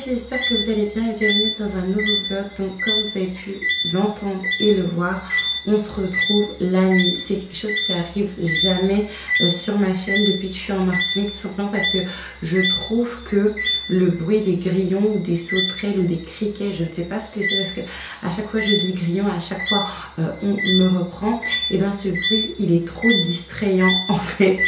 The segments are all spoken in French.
filles, j'espère que vous allez bien et bienvenue dans un nouveau vlog. Donc comme vous avez pu l'entendre et le voir, on se retrouve la nuit. C'est quelque chose qui arrive jamais sur ma chaîne depuis que je suis en Martinique, tout simplement parce que je trouve que le bruit des grillons ou des sauterelles ou des criquets, je ne sais pas ce que c'est, parce que à chaque fois je dis grillon, à chaque fois on me reprend, et bien ce bruit il est trop distrayant en fait,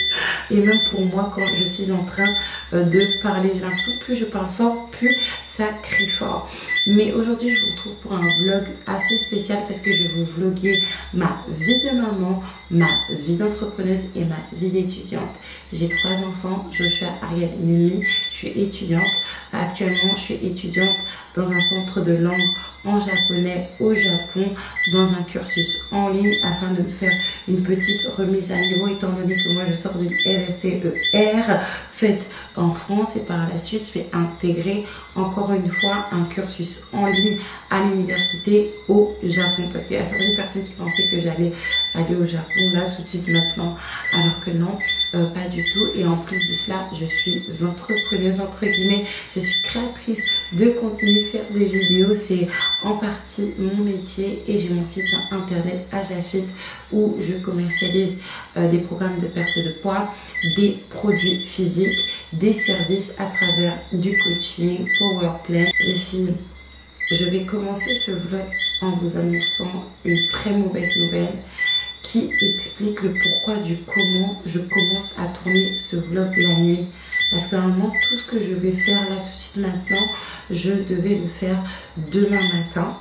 et même pour moi quand je suis en train de parler, j'ai l'impression que plus je parle fort, plus ça crie fort. Mais aujourd'hui je vous retrouve pour un vlog assez spécial parce que je vais vous vloguer ma vie de maman, ma vie d'entrepreneuse et ma vie d'étudiante. J'ai 3 enfants, Joshua, Ariel, Mimi. Je suis étudiante. Actuellement, je suis étudiante dans un centre de langue en japonais au Japon, dans un cursus en ligne afin de me faire une petite remise à niveau, étant donné que moi je sors d'une RSCER faite en France, et par la suite je vais intégrer encore une fois un cursus en ligne à l'université au Japon, parce qu'il y a certaines personnes qui pensaient que j'allais aller au Japon là tout de suite maintenant, alors que non, pas du tout. Et en plus de cela, je suis entrepreneuse entre guillemets, je suis créatrice de contenu, faire des vidéos c'est en partie mon métier, et j'ai mon site internet Ajafit où je commercialise des programmes de perte de poids, des produits physiques, des services à travers du coaching, power plan. Les filles, je vais commencer ce vlog en vous annonçant une très mauvaise nouvelle qui explique le pourquoi du comment je commence à tourner ce vlog la nuit. Parce qu'à un moment, tout ce que je vais faire là tout de suite maintenant, je devais le faire demain matin.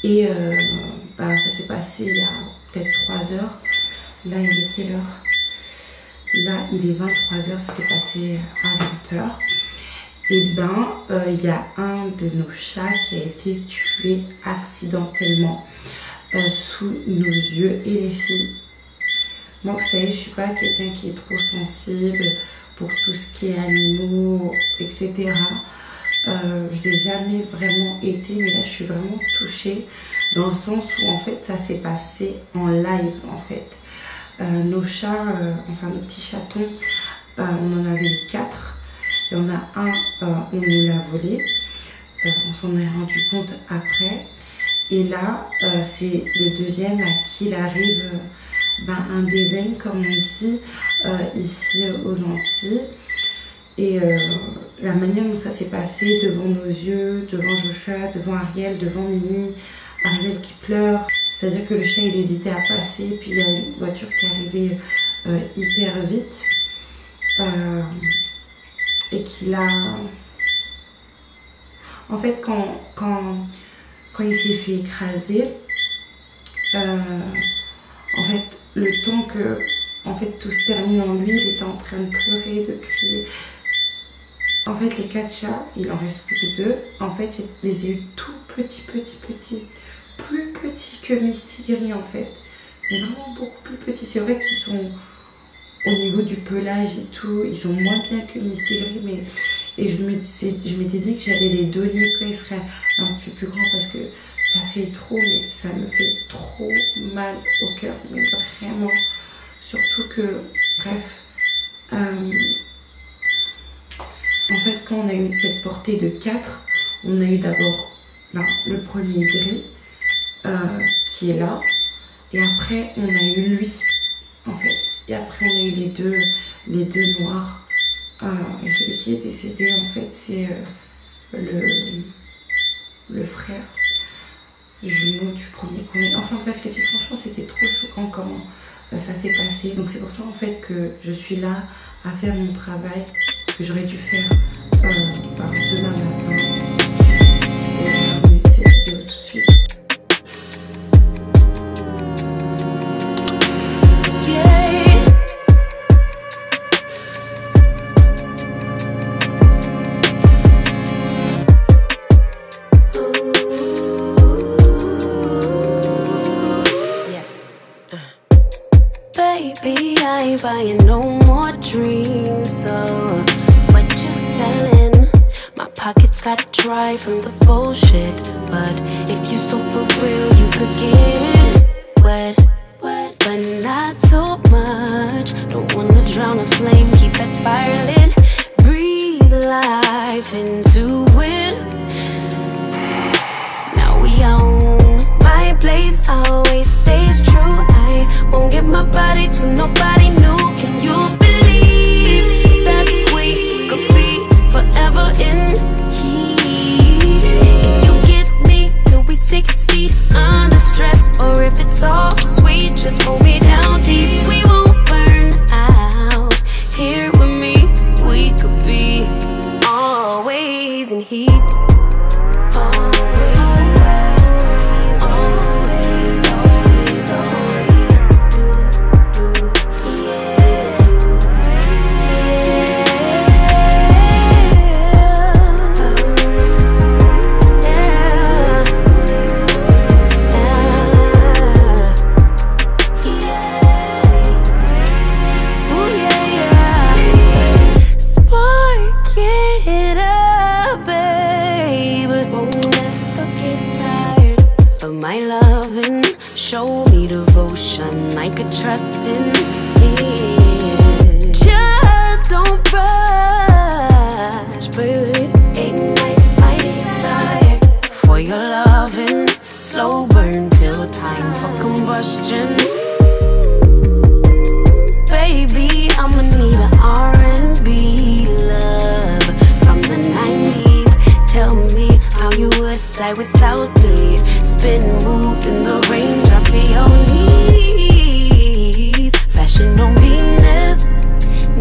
Et ça s'est passé il y a peut-être 3 heures. Là, il est quelle heure? Là, il est 23 heures, ça s'est passé à 20 heures. Et il y a un de nos chats qui a été tué accidentellement sous nos yeux. Et les filles, moi vous savez, je suis pas quelqu'un qui est trop sensible pour tout ce qui est animaux, etc. Je n'ai jamais vraiment été, mais là je suis vraiment touchée dans le sens où en fait ça s'est passé en live en fait. Nos chats, enfin nos petits chatons, on en avait eu 4. Il y en a un, on nous l'a volé. On s'en est rendu compte après. Et là, c'est le deuxième à qui il arrive un d'éveil, comme on dit, ici aux Antilles. Et la manière dont ça s'est passé devant nos yeux, devant Joshua, devant Ariel, devant Mimi, Ariel qui pleure. C'est-à-dire que le chat, il hésitait à passer, puis il y a une voiture qui est arrivée hyper vite. Et qu'il a... En fait, quand il s'est fait écraser, en fait, le temps que tout se termine en lui, il était en train de pleurer, de crier. En fait, les 4 chats, il en reste plus que 2. En fait, je les ai eu tout petits. Plus petits que Mistigri, en fait. Mais vraiment beaucoup plus petits. C'est vrai qu'ils sont... Au niveau du pelage et tout, ils sont moins bien que Mistigri, mais et je m'étais dit que j'allais les donner quand ils seraient un petit peu plus grands, parce que ça fait trop, mais ça me fait trop mal au cœur, mais vraiment. Surtout que, bref, en fait, quand on a eu cette portée de 4, on a eu d'abord le premier gris qui est là, et après on a eu lui. En fait, et après on a eu les deux noirs, et celui qui est décédé en fait c'est le frère jumeau du premier qu'on a eu. Enfin bref les filles, franchement c'était trop choquant comment ça s'est passé. Donc c'est pour ça en fait que je suis là à faire mon travail que j'aurais dû faire demain matin. Et je vous mets cette vidéo tout de suite. Buying no more dreams, so what you selling? My pockets got dry from the bullshit, but if you so for real, you could get wet, but not too much. Don't wanna drown a flame, keep that fire lit. Breathe life. my body till nobody knew. Can you believe that we could be forever in heat? If you get me till we 6 feet under stress, or if it's all sweet, just hold me down deep. We won't burn out here with me. We could be always in heat. My loving, show me devotion I could trust in it. Just don't rush, baby. Ignite my desire for your loving. Slow burn till time for combustion. Baby, I'ma need an R&B love from the 90s. Tell me how you would die without me. Spin, move in the rain, drop to your knees. Passion on Venus,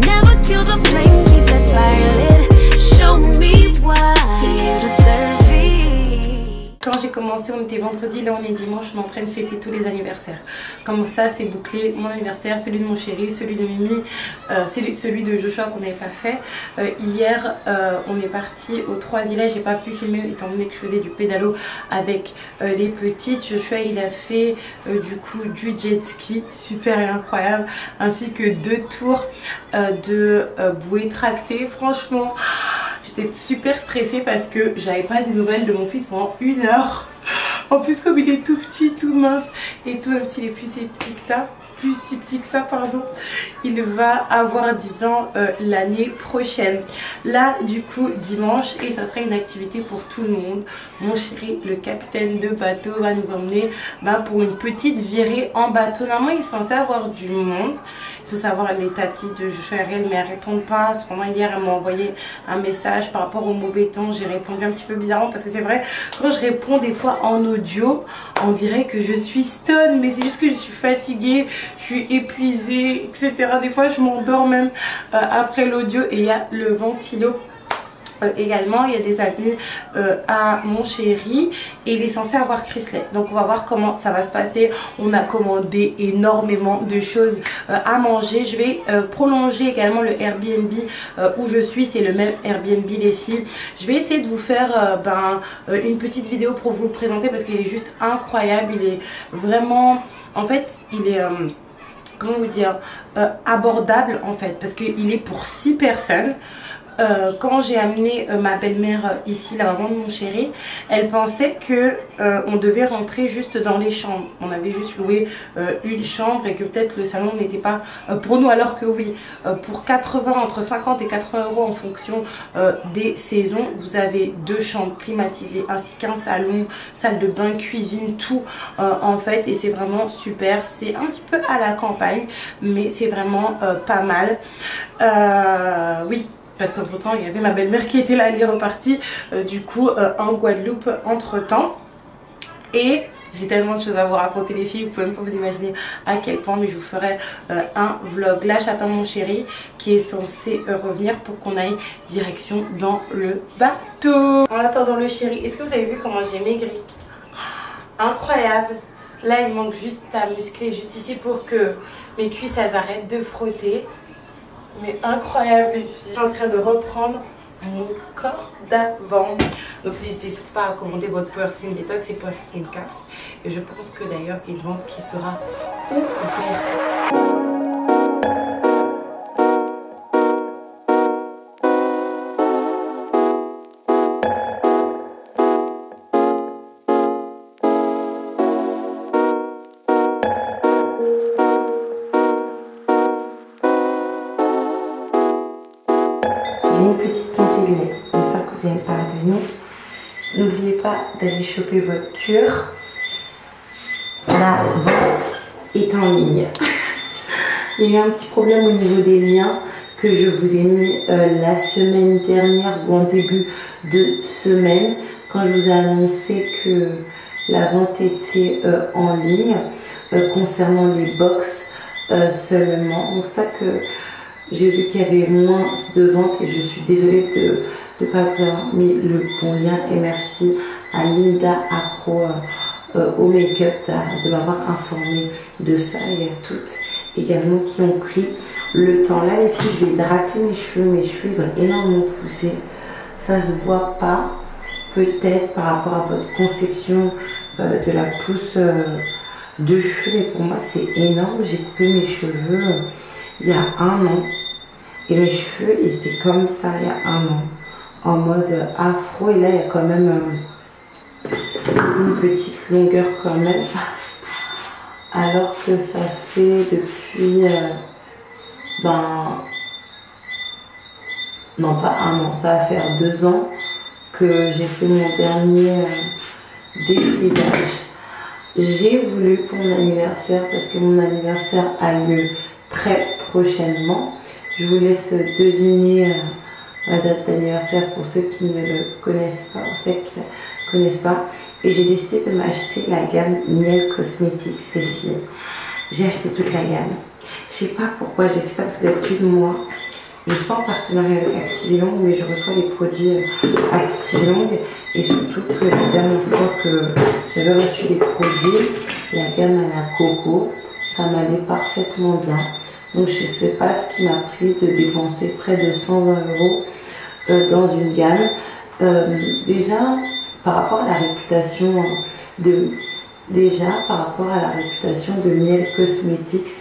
never kill the flame, keep that fire lit. Show me why you deserve it. Quand j'ai commencé, on était vendredi, là on est dimanche, on est en train de fêter tous les anniversaires. Comme ça, c'est bouclé, mon anniversaire, celui de mon chéri, celui de Mimi, celui de Joshua qu'on n'avait pas fait. Hier, on est parti aux 3 îlets, j'ai pas pu filmer étant donné que je faisais du pédalo avec les petites. Joshua, il a fait du coup du jet ski, super et incroyable, ainsi que 2 tours de bouée tractée. Franchement, j'étais super stressée parce que j'avais pas des nouvelles de mon fils pendant 1 heure. En plus, comme il est tout petit, tout mince et tout, même s'il est plus si petit que ça, pardon, il va avoir 10 ans l'année prochaine. Là, du coup, dimanche, et ça sera une activité pour tout le monde. Mon chéri, le capitaine de bateau, va nous emmener pour une petite virée en bateau. Normalement, il est censé avoir du monde. Il faut savoir les tatis de Joshua et Ariel, mais elles ne répondent pas. Cependant, hier, elle m'a envoyé un message par rapport au mauvais temps. J'ai répondu un petit peu bizarrement parce que c'est vrai, quand je réponds des fois en audio, on dirait que je suis stone, mais c'est juste que je suis fatiguée, je suis épuisée, etc. Des fois, je m'endors même après l'audio, et il y a le ventilo. Également, il y a des amis à mon chéri et il est censé avoir Chrisley. Donc on va voir comment ça va se passer. On a commandé énormément de choses à manger. Je vais prolonger également le Airbnb où je suis. C'est le même Airbnb, les filles. Je vais essayer de vous faire une petite vidéo pour vous le présenter parce qu'il est juste incroyable. Il est vraiment... En fait, il est... comment vous dire, abordable en fait, parce qu'il est pour 6 personnes. Quand j'ai amené ma belle-mère ici, la maman de mon chéri, elle pensait que on devait rentrer juste dans les chambres. On avait juste loué une chambre et que peut-être le salon n'était pas pour nous, alors que oui, pour 80, entre 50 et 80 € en fonction des saisons, vous avez 2 chambres climatisées ainsi qu'un salon, salle de bain, cuisine, tout en fait, et c'est vraiment super. C'est un petit peu à la campagne, mais c'est vraiment pas mal. Oui. Parce qu'entre temps il y avait ma belle-mère qui était là, elle est repartie du coup en Guadeloupe entre temps. Et j'ai tellement de choses à vous raconter les filles, vous pouvez même pas vous imaginer à quel point, mais je vous ferai un vlog. Là j'attends mon chéri qui est censé revenir pour qu'on aille direction dans le bateau. En attendant le chéri, est-ce que vous avez vu comment j'ai maigri? Incroyable. Là il manque juste à muscler juste ici pour que mes cuisses elles arrêtent de frotter. Mais incroyable les filles. Je suis en train de reprendre mon corps d'avant. Donc n'hésitez surtout pas à commander votre Power Slim Detox et Power Slim Caps. Et je pense que d'ailleurs il y a une vente qui sera ouverte. J'ai une petite montée de lait. J'espère que vous avez pardonné. N'oubliez pas d'aller choper votre cure. La vente est en ligne. Il y a eu un petit problème au niveau des liens que je vous ai mis la semaine dernière ou en début de semaine quand je vous ai annoncé que la vente était en ligne concernant les box seulement. Donc ça que j'ai vu qu'il y avait moins de ventes et je suis désolée de ne pas vous avoir mis le bon lien. Et merci à Linda Acro au make-up de m'avoir informé de ça, et à toutes également qui ont pris le temps. Là les filles, je vais hydrater mes cheveux ils ont énormément poussé, ça se voit pas peut-être par rapport à votre conception de la pousse de cheveux, mais pour moi c'est énorme. J'ai coupé mes cheveux il y a 1 an et mes cheveux ils étaient comme ça il y a 1 an en mode afro, et là il y a quand même une petite longueur quand même, alors que ça fait depuis non pas 1 an, ça va faire 2 ans que j'ai fait mon dernier défrisage. J'ai voulu pour mon anniversaire, parce que mon anniversaire a lieu très prochainement, je vous laisse deviner ma date d'anniversaire pour ceux qui ne le connaissent pas, ou ceux qui ne connaissent pas. Et j'ai décidé de m'acheter la gamme Miel Cosmetics, les filles. J'ai acheté toute la gamme. Je sais pas pourquoi j'ai fait ça, parce que d'habitude moi je suis pas en partenariat avec Activilong, mais je reçois les produits Activilong, et surtout que la dernière fois que j'avais reçu les produits, la gamme à la coco, ça m'allait parfaitement bien. Donc je sais pas ce qui m'a pris de dépenser près de 120 € dans une gamme. Déjà par rapport à la réputation de Miel Cosmetics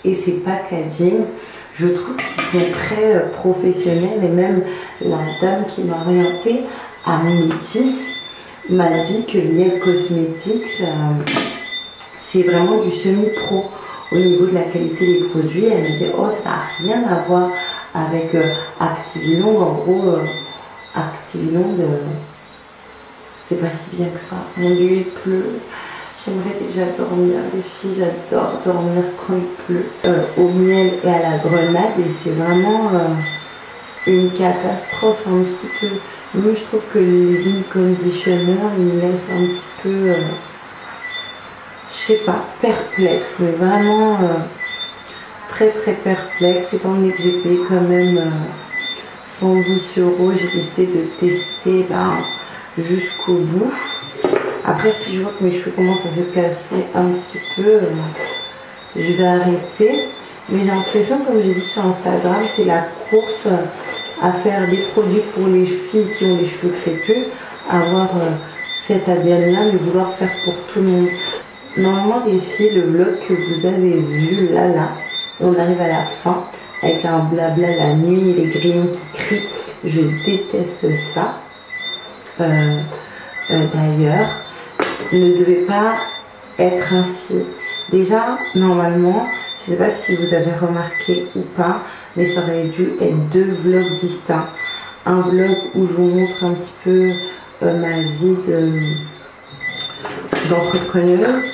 et ses packaging, je trouve qu'ils sont très professionnels, et même la dame qui m'a orientée à Métis m'a dit que Miel Cosmetics c'est vraiment du semi-pro au niveau de la qualité des produits. Elle m'a dit oh ça n'a rien à voir avec Activilong, en gros Activilong c'est pas si bien que ça. Mon Dieu il pleut, j'aimerais déjà dormir les filles, j'adore dormir quand il pleut au miel et à la grenade, et c'est vraiment une catastrophe un petit peu. Moi je trouve que les leave-in conditioner ils me laissent un petit peu je sais pas, perplexe, mais vraiment très perplexe, étant donné que j'ai payé quand même 110 €. J'ai décidé de tester jusqu'au bout. Après si je vois que mes cheveux commencent à se casser un petit peu, je vais arrêter. Mais j'ai l'impression, comme j'ai dit sur Instagram, c'est la course à faire des produits pour les filles qui ont les cheveux crépus, avoir cet ADN là, de vouloir faire pour tout le monde. Normalement les filles, le vlog que vous avez vu là, on arrive à la fin avec un blabla, la nuit, les grillons qui crient, je déteste ça. D'ailleurs, ne devait pas être ainsi. Déjà, normalement, je ne sais pas si vous avez remarqué ou pas, mais ça aurait dû être 2 vlogs distincts. Un vlog où je vous montre un petit peu ma vie d'entrepreneuse,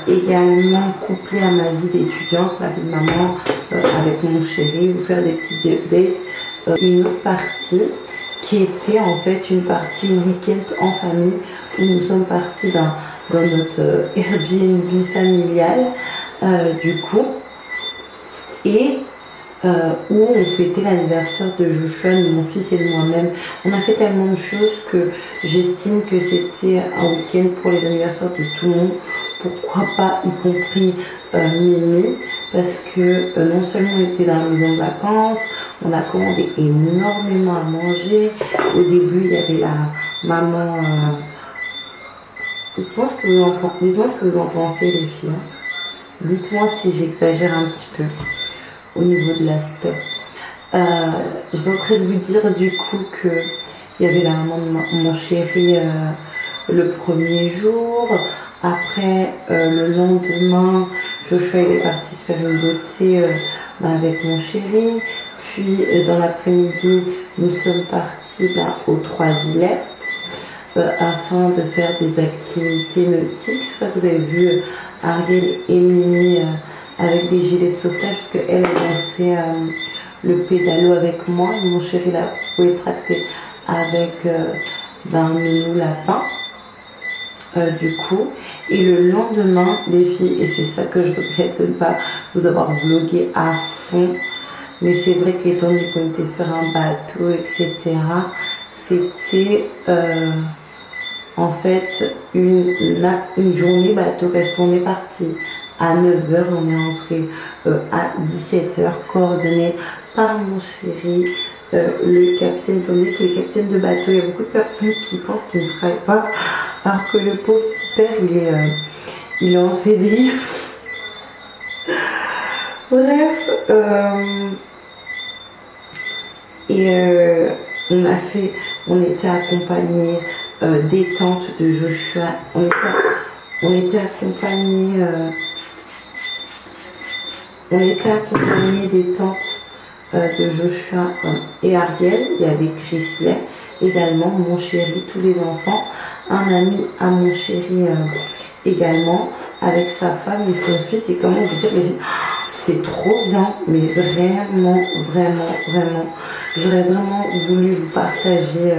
également couplée à ma vie d'étudiante, ma vie de maman avec mon chéri, vous faire des petits updates. Une autre partie qui était en fait une partie week-end en famille, où nous sommes partis dans notre Airbnb familial du coup, et où on fêtait l'anniversaire de Joshua, de mon fils et de moi-même. On a fait tellement de choses que j'estime que c'était un week-end pour les anniversaires de tout le monde. Pourquoi pas, y compris Mimi, parce que non seulement on était dans la maison de vacances, on a commandé énormément à manger. Au début, il y avait la maman. Dites-moi ce que vous en pensez, les filles. Dites-moi si j'exagère un petit peu au niveau de l'aspect. J'étais en train de vous dire du coup que il y avait la maman de mon chéri le premier jour. Après, le lendemain, Joshua est parti se faire une beauté avec mon chéri. Puis, dans l'après-midi, nous sommes partis aux 3 îlets afin de faire des activités nautiques. C'est pour ça que vous avez vu Ariel et Mimi avec des gilets de sauvetage parce qu'elle a fait le pédalo avec moi. Mon chéri l'a pouvait tracter avec un nounou lapin. Du coup, et le lendemain des filles, et c'est ça que je regrette de ne pas vous avoir vlogué à fond, mais c'est vrai qu'étant donné qu'on était sur un bateau, etc., c'était en fait une journée bateau parce qu'on est parti à 9 h, on est entré à 17 h, coordonné par mon chéri, le capitaine. Étant donné que le capitaine de bateau, il y a beaucoup de personnes qui pensent qu'il ne travaille pas, alors que le pauvre petit père, il est en CDI. Bref, on était accompagnés des tantes de Joshua, on était accompagnés des tantes de Joshua et Ariel. Il y avait Chrisley également, mon chéri, tous les enfants, un ami à mon chéri également, avec sa femme et son fils. Et comment vous dire, les filles, c'était trop bien, mais vraiment, j'aurais vraiment voulu vous partager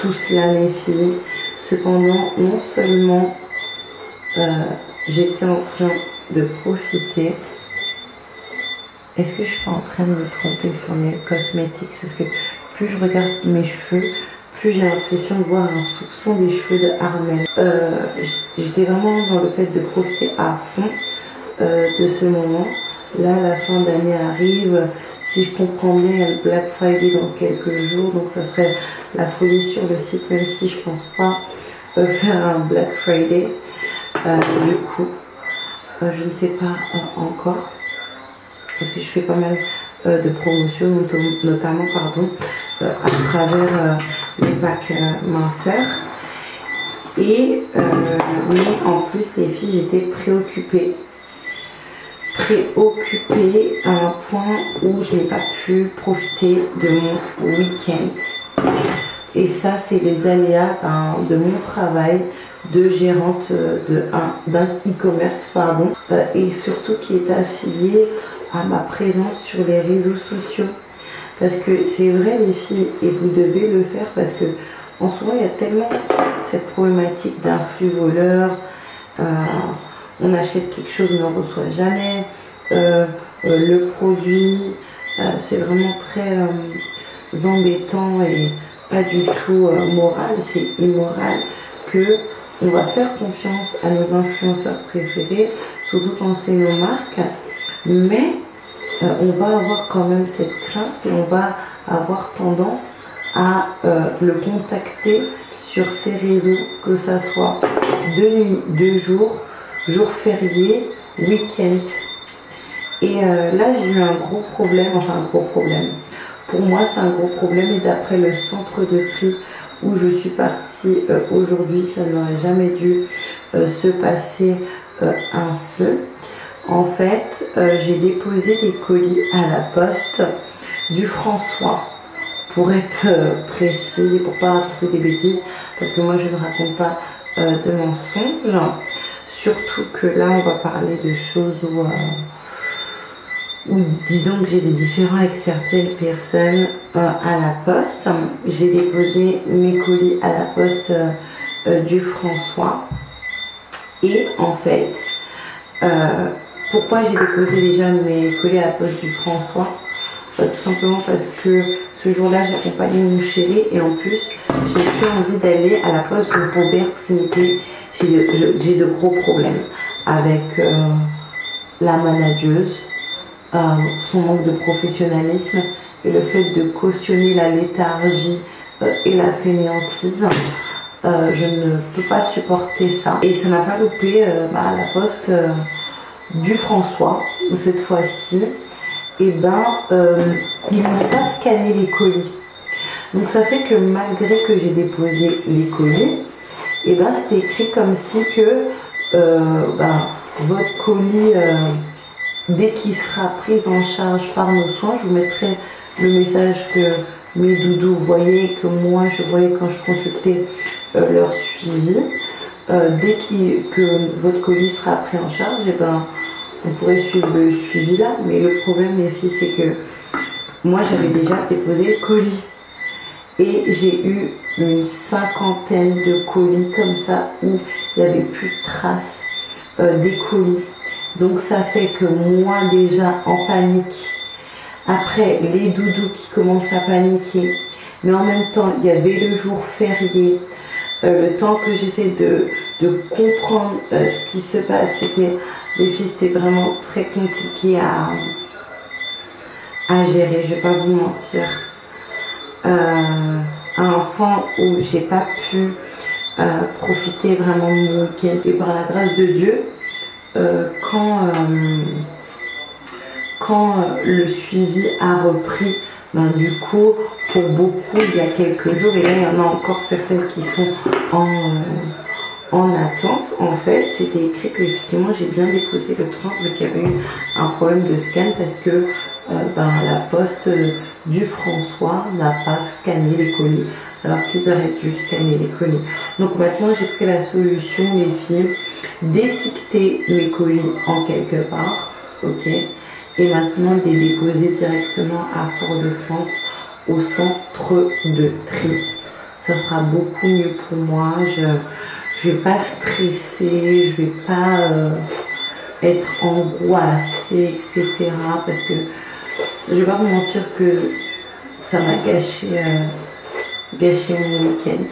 tout cela, les filles. Cependant, non seulement j'étais en train de profiter. Est-ce que je suis en train de me tromper sur mes cosmétiques? Parce que plus je regarde mes cheveux, plus j'ai l'impression de voir un soupçon des cheveux de Armel. J'étais vraiment dans le fait de profiter à fond de ce moment. Là, la fin d'année arrive. Si je comprends bien, il y a le Black Friday dans quelques jours. Donc ça serait la folie sur le site, même si je pense pas faire un Black Friday. Du coup, je ne sais pas encore. Parce que je fais pas mal de promotions, notamment à travers les packs minceurs. Et mais en plus, les filles, j'étais préoccupée à un point où je n'ai pas pu profiter de mon week-end. Et ça, c'est les aléas de mon travail de gérante d'un e-commerce, et surtout qui est affilié à ma présence sur les réseaux sociaux. Parce que c'est vrai, les filles, et vous devez le faire, parce que en ce moment il y a tellement cette problématique d'influx voleurs. On achète quelque chose mais on ne reçoit jamais le produit. C'est vraiment très embêtant et pas du tout moral. C'est immoral que on va faire confiance à nos influenceurs préférés, surtout quand c'est nos marques. Mais on va avoir quand même cette crainte et on va avoir tendance à le contacter sur ces réseaux, que ça soit de nuit, de jour, jour férié, week-end. Et là, j'ai eu un gros problème, enfin un gros problème. Pour moi, c'est un gros problème et d'après le centre de tri où je suis partie aujourd'hui, ça n'aurait jamais dû se passer ainsi. En fait, j'ai déposé des colis à la poste du François, pour être précise et pour pas raconter des bêtises, parce que moi je ne raconte pas de mensonges. Surtout que là, on va parler de choses où disons que j'ai des différends avec certaines personnes à la poste. J'ai déposé mes colis à la poste du François. Et en fait, pourquoi j'ai déposé déjà mes colis à la poste du François? Tout simplement parce que ce jour-là, j'accompagnais mon chéri et en plus, j'ai plus envie d'aller à la poste de Robert Trinité. J'ai de gros problèmes avec la manageuse, son manque de professionnalisme et le fait de cautionner la léthargie et la fainéantise. Je ne peux pas supporter ça. Et ça n'a pas loupé à la poste du François, cette fois-ci. Et ils n'ont pas scanné les colis. Donc ça fait que malgré que j'ai déposé les colis, c'était écrit comme si que votre colis, dès qu'il sera pris en charge par nos soins, je vous mettrai le message que mes doudous voyaient, que moi je voyais quand je consultais leur suivi. Dès que votre colis sera pris en charge, on pourrait suivre le suivi là, mais le problème les filles c'est que moi j'avais déjà déposé le colis et j'ai eu une 50aine de colis comme ça où il n'y avait plus de traces des colis. Donc ça fait que moi déjà en panique, après les doudous qui commencent à paniquer, mais en même temps il y avait le jour férié, le temps que j'essaie de comprendre ce qui se passe, les filles c'était vraiment très compliqué à gérer, je vais pas vous mentir, à un point où j'ai pas pu profiter vraiment de mon week-end. Et par la grâce de Dieu, quand le suivi a repris, ben, du coup pour beaucoup il y a quelques jours, et là il y en a encore certaines qui sont en attente, en fait c'était écrit que effectivement j'ai bien déposé le 30, mais qu'il y avait eu un problème de scan parce que ben, la poste du François n'a pas scanné les colis alors qu'ils auraient dû scanner les colis. Donc maintenant j'ai pris la solution les filles d'étiqueter mes colis en quelque part, ok, et maintenant de les déposer directement à Fort-de-France au centre de tri. Ça sera beaucoup mieux pour moi, je vais pas stresser, je vais pas être angoissée, etc. Parce que je vais pas vous mentir que ça m'a gâché mon week-end.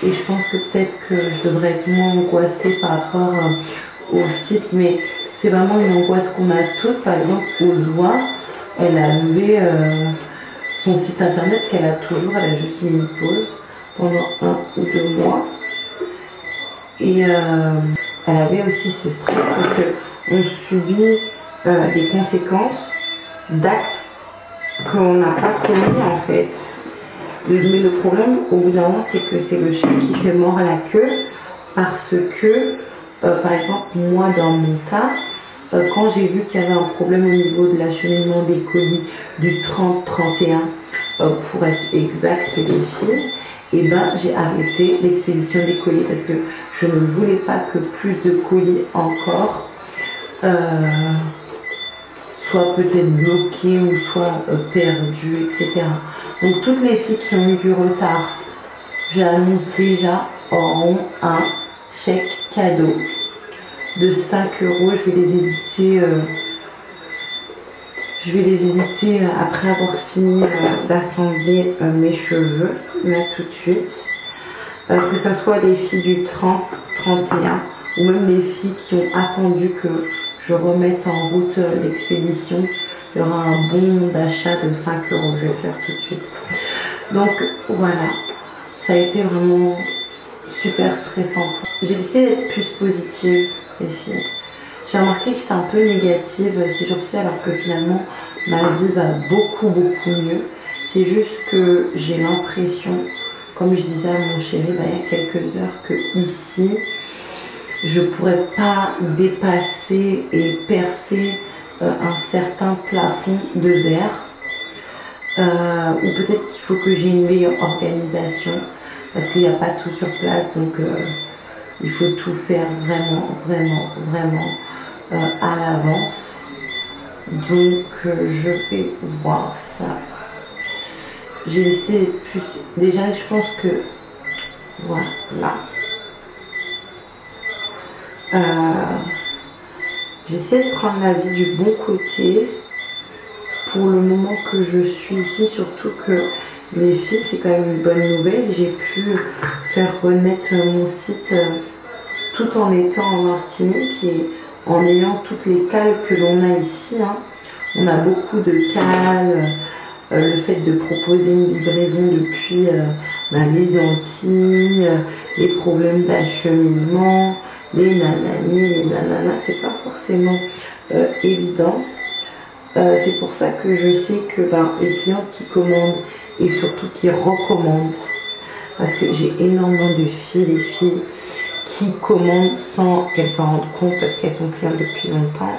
Et je pense que peut-être que je devrais être moins angoissée par rapport au site, mais c'est vraiment une angoisse qu'on a toutes. Par exemple, Ozoa, elle a levé son site internet qu'elle a toujours, elle a juste mis une pause pendant 1 ou 2 mois. Et elle avait aussi ce stress parce qu'on subit des conséquences d'actes qu'on n'a pas commis en fait. Mais le problème au bout d'un moment c'est que c'est le chien qui se mord la queue parce que par exemple moi dans mon cas quand j'ai vu qu'il y avait un problème au niveau de l'acheminement des colis du 30-31 pour être exact les filles, et ben j'ai arrêté l'expédition des colis parce que je ne voulais pas que plus de colis encore soit peut-être bloqués ou soit perdus, etc. Donc toutes les filles qui ont eu du retard, j'annonce déjà, auront un chèque cadeau de 5 €. Je vais les éditer après avoir fini d'assembler mes cheveux, là tout de suite. Que ce soit les filles du 30-31 ou même les filles qui ont attendu que je remette en route l'expédition, il y aura un bon d'achat de 5 €. Je vais le faire tout de suite. Donc voilà, ça a été vraiment super stressant. J'ai décidé d'être plus positive, les filles. J'ai remarqué que j'étais un peu négative ces jours-ci alors que finalement ma vie va beaucoup mieux. C'est juste que j'ai l'impression, comme je disais à mon chéri il y a quelques heures, que ici je pourrais pas dépasser et percer un certain plafond de verre, ou peut-être qu'il faut que j'ai une meilleure organisation parce qu'il n'y a pas tout sur place, donc il faut tout faire vraiment à l'avance. Donc je vais voir ça. J'ai essayé de plus. Déjà je pense que voilà. J'essaie de prendre la vie du bon côté pour le moment que je suis ici, surtout que les filles, c'est quand même une bonne nouvelle. J'ai pu faire renaître mon site tout en étant en Martinique et en ayant toutes les cales que l'on a ici. Hein. On a beaucoup de cales, le fait de proposer une livraison depuis les Antilles, les problèmes d'acheminement, les nananis, les nananas, c'est pas forcément évident. C'est pour ça que je sais que les clientes qui commandent et surtout qui recommandent, parce que j'ai énormément de filles, les filles qui commandent sans qu'elles s'en rendent compte parce qu'elles sont clientes depuis longtemps,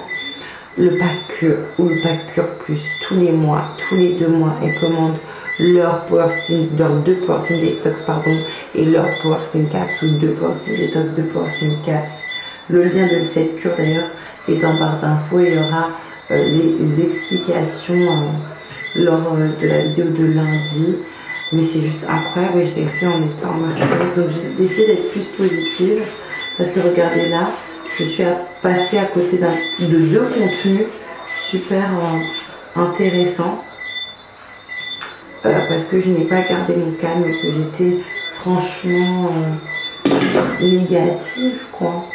le pack cure ou le pack cure plus tous les mois, tous les 2 mois, elles commandent leur Power Stim, leurs 2 Power Stim Detox pardon, et leur Power Stim Caps ou 2 Power Stim Detox, 2 Power Stim Caps Le lien de cette cure d'ailleurs est en barre d'infos. Il y aura les explications lors de la vidéo de lundi. Mais c'est juste incroyable et je l'ai fait en étant martyrique. Donc j'ai décidé d'être plus positive. Parce que regardez là, je suis passée à côté de 2 contenus super intéressants. Parce que je n'ai pas gardé mon calme et que j'étais franchement négative quoi.